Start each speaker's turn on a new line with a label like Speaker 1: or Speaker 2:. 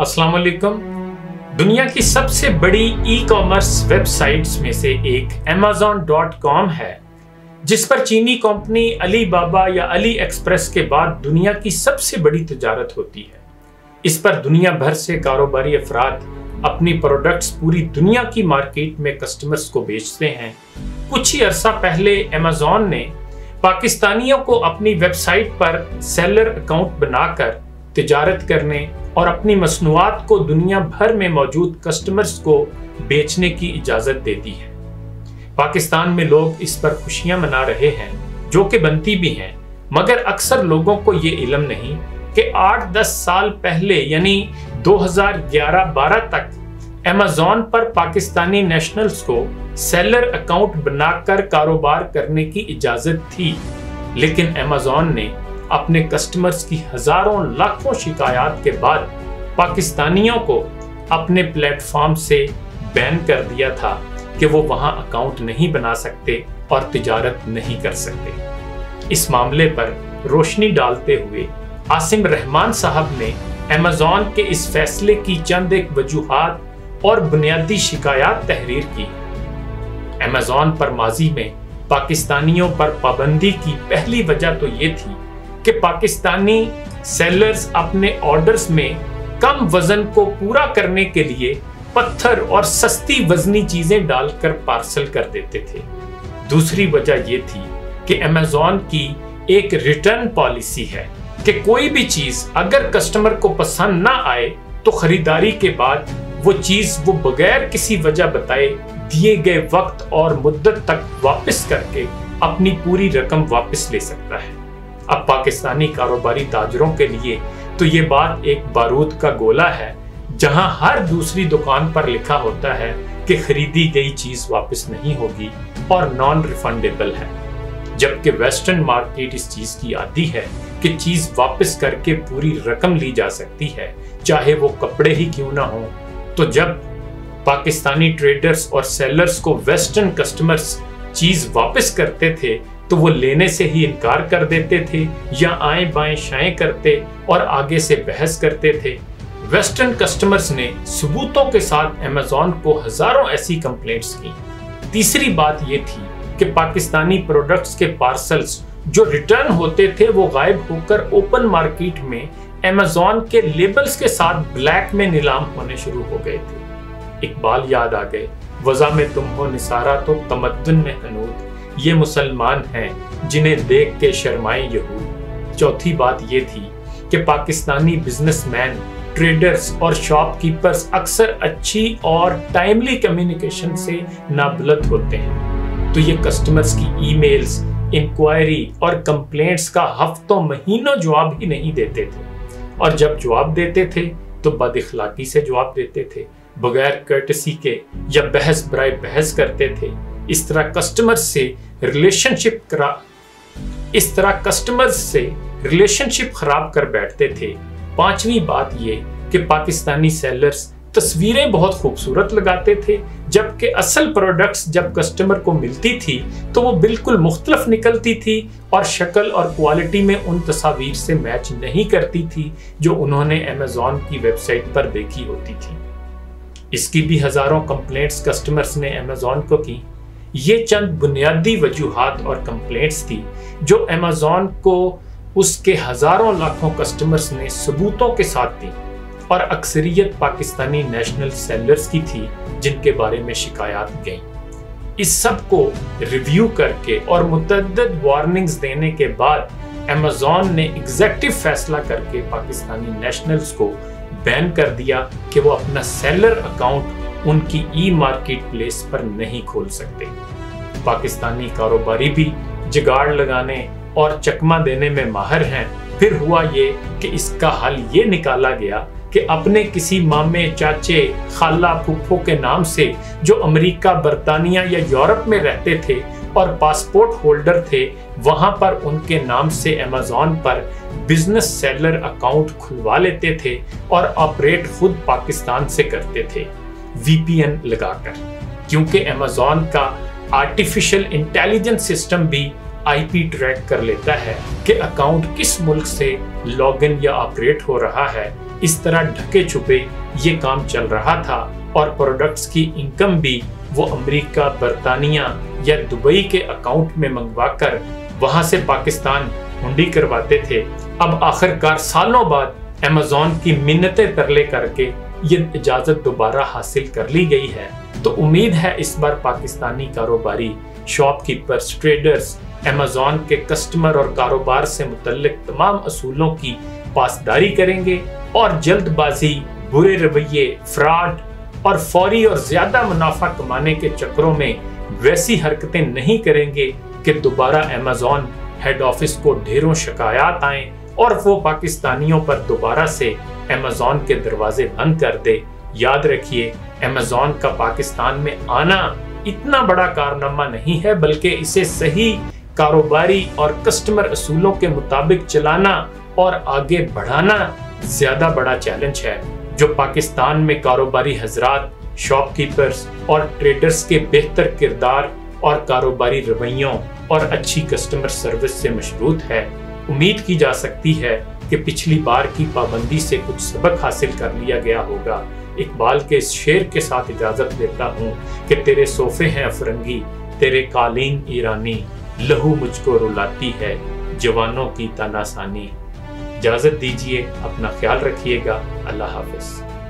Speaker 1: अस्सलाम वालेकुम। दुनिया की सबसे बड़ी ई कॉमर्स वेबसाइट्स में से एक Amazon.com है, जिस पर चीनी कंपनी अलीबाबा या अली एक्सप्रेस के बाद दुनिया की सबसे बड़ी तिजारत होती है। इस पर दुनिया भर से कारोबारी अफराद अपनी प्रोडक्ट्स पूरी दुनिया की मार्केट में कस्टमर्स को बेचते हैं। कुछ ही अरसा पहले Amazon ने पाकिस्तानियों को अपनी वेबसाइट पर सेलर अकाउंट बनाकर तिजारत करने और अपनी मसनूआत को दुनिया भर में मौजूद कस्टमर्स को बेचने की इजाजत दे दी है। पाकिस्तान में लोग इस पर खुशियां मना रहे हैं, जो कि बनती भी हैं, मगर अक्सर लोगों को ये इल्म नहीं कि 8-10 साल पहले यानी 2011-12 तक Amazon पर पाकिस्तानी नेशनल्स को सेलर अकाउंट बनाकर कारोबार करने की इजाजत थी, लेकिन Amazon ने अपने कस्टमर्स की हजारों लाखों शिकायत के बाद पाकिस्तानियों को अपने प्लेटफॉर्म से बैन कर दिया था कि वो वहां अकाउंट नहीं बना सकते और तिजारत नहीं कर सकते। इस मामले पर रोशनी डालते हुए आसिम रहमान साहब ने Amazon के इस फैसले की चंद एक वजूहात और बुनियादी शिकायत तहरीर की। Amazon पर माजी में पाकिस्तानियों पर पाबंदी की पहली वजह तो ये थी कि पाकिस्तानी सेलर्स अपने ऑर्डर्स में कम वजन को पूरा करने के लिए पत्थर और सस्ती वजनी चीजें डालकर पार्सल कर देते थे। दूसरी वजह यह थी कि Amazon की एक रिटर्न पॉलिसी है कि कोई भी चीज अगर कस्टमर को पसंद ना आए तो खरीदारी के बाद वो चीज वो बगैर किसी वजह बताए दिए गए वक्त और मुद्दत तक वापस करके अपनी पूरी रकम वापस ले सकता है। अब पाकिस्तानी कारोबारी ताजरों के लिए तो ये बात एक बारूद का गोला है, जहां हर दूसरी दुकान पर लिखा होता है कि खरीदी गई चीज वापस नहीं होगी और नॉन रिफंडेबल है, जबकि वेस्टर्न मार्केट इस चीज की आदी है कि चीज वापस करके पूरी रकम ली जा सकती है, चाहे वो कपड़े ही क्यों ना हो। तो जब पाकिस्तानी ट्रेडर्स और सेलर्स को वेस्टर्न कस्टमर्स चीज वापस करते थे तो वो लेने से ही इनकार कर देते थे या आएं बाएं शाएं करते और आगे से बहस करते थे। वेस्टर्न कस्टमर्स ने सबूतों के साथ Amazon को हजारों ऐसी कंप्लेंट्स की। तीसरी बात ये थी कि पाकिस्तानी प्रोडक्ट्स के पार्सल्स जो रिटर्न होते थे वो गायब होकर ओपन मार्केट में Amazon के लेबल्स के साथ ब्लैक में नीलाम होने शुरू हो गए थे। इकबाल याद आ गए, वज़ा में तुम हो निसारा तो तमद्दुन में हनूद, ये मुसलमान हैं जिन्हें देख के शर्माए यहूद। चौथी बात ये थी कि पाकिस्तानी बिजनेसमैन, ट्रेडर्स और शॉपकीपर्स अक्सर अच्छी और टाइमली कम्युनिकेशन से नाबलद होते हैं, तो ये कस्टमर्स की ईमेल्स, इंक्वायरी और कंप्लेंट्स का हफ्तों महीनों जवाब ही नहीं देते थे, और जब जवाब देते थे तो बदइखलाकी से जवाब देते थे, बगैर कर्टसी के या बहस बराए बहस करते थे। इस तरह कस्टमर्स से रिलेशनशिप खराब कर बैठते थे। पांचवी बात ये कि पाकिस्तानी सेलर्स तस्वीरें बहुत खूबसूरत लगाते थे, जबकि असल प्रोडक्ट्स जब कस्टमर को मिलती थी तो वो बिल्कुल मुख्तलिफ निकलती थी और शक्ल और क्वालिटी में उन तस्वीर से मैच नहीं करती थी जो उन्होंने Amazon की वेबसाइट पर देखी होती थी। इसकी भी हजारों कंप्लेंट्स कस्टमर्स ने Amazon को की। ये चंद बुनियादी वजूहात और कंप्लेंट्स थी जो Amazon को उसके हजारों लाखों कस्टमर्स ने सबूतों के साथ दी, और अक्सरियत पाकिस्तानी नेशनल सेलर्स की थी जिनके बारे में शिकायत गई। इस सब को रिव्यू करके और मुतअद्दिद वार्निंग्स देने के बाद Amazon ने एग्जेक्टिव फैसला करके पाकिस्तानी नेशनल्स को बैन कर दिया कि वो अपना सेलर अकाउंट उनकी ई मार्केट प्लेस पर नहीं खोल सकते। पाकिस्तानी कारोबारी भी जुगाड़ लगाने और चकमा देने में माहिर हैं। फिर हुआ ये कि इसका हल ये निकाला गया कि अपने किसी मामे, चाचे, खाला, फूफो के नाम से जो अमेरिका, बरतानिया या यूरोप में रहते थे और पासपोर्ट होल्डर थे, वहां पर उनके नाम से Amazon पर बिजनेस सेलर अकाउंट खुलवा लेते थे और ऑपरेट खुद पाकिस्तान से करते थे VPN लगाकर, क्योंकि Amazon का आर्टिफिशियल इंटेलिजेंस सिस्टम भी IP ट्रैक कर लेता है कि अकाउंट किस मुल्क से लॉगिन या ऑपरेट हो रहा है इस तरह ढके छुपे ये काम चल रहा था और प्रोडक्ट्स की इनकम भी वो अमेरिका, बर्तानिया या दुबई के अकाउंट में मंगवाकर वहां से पाकिस्तान हुंडी करवाते थे। अब आखिरकार सालों बाद अमेज़न की मिन्नतें तरले करके ये इजाजत दोबारा हासिल कर ली गई है। तो उम्मीद है इस बार पाकिस्तानी कारोबारी, शॉपकीपर्स, ट्रेडर्स अमेज़न के कस्टमर और कारोबार से मुतल्लिक तमाम असूलों की पासदारी करेंगे और जल्दबाजी, बुरे रवैये, फ्रॉड और फौरी और ज्यादा मुनाफा कमाने के चक्करों में वैसी हरकतें नहीं करेंगे कि दोबारा अमेज़न हेड ऑफिस को ढेरों शिकायत आए और वो पाकिस्तानियों पर दोबारा से अमेज़न के दरवाजे बंद कर दे। याद रखिए, अमेज़न का पाकिस्तान में आना इतना बड़ा कारनामा नहीं है, बल्कि इसे सही कारोबारी और कस्टमर असूलों के मुताबिक चलाना और आगे बढ़ाना ज्यादा बड़ा चैलेंज है, जो पाकिस्तान में कारोबारी हजरात, शॉपकीपर्स और ट्रेडर्स के बेहतर किरदार और कारोबारी रवैयों और अच्छी कस्टमर सर्विस से मशरूत है। उम्मीद की जा सकती है कि पिछली बार की पाबंदी से कुछ सबक हासिल कर लिया गया होगा। इकबाल के इस शेर के साथ इजाजत देता हूँ कि तेरे सोफे हैं अफरंगी, तेरे कालीन ईरानी, लहू मुझको रुलाती है जवानों की तानाशानी। इजाजत दीजिए, अपना ख्याल रखिएगा। अल्लाह हाफिज।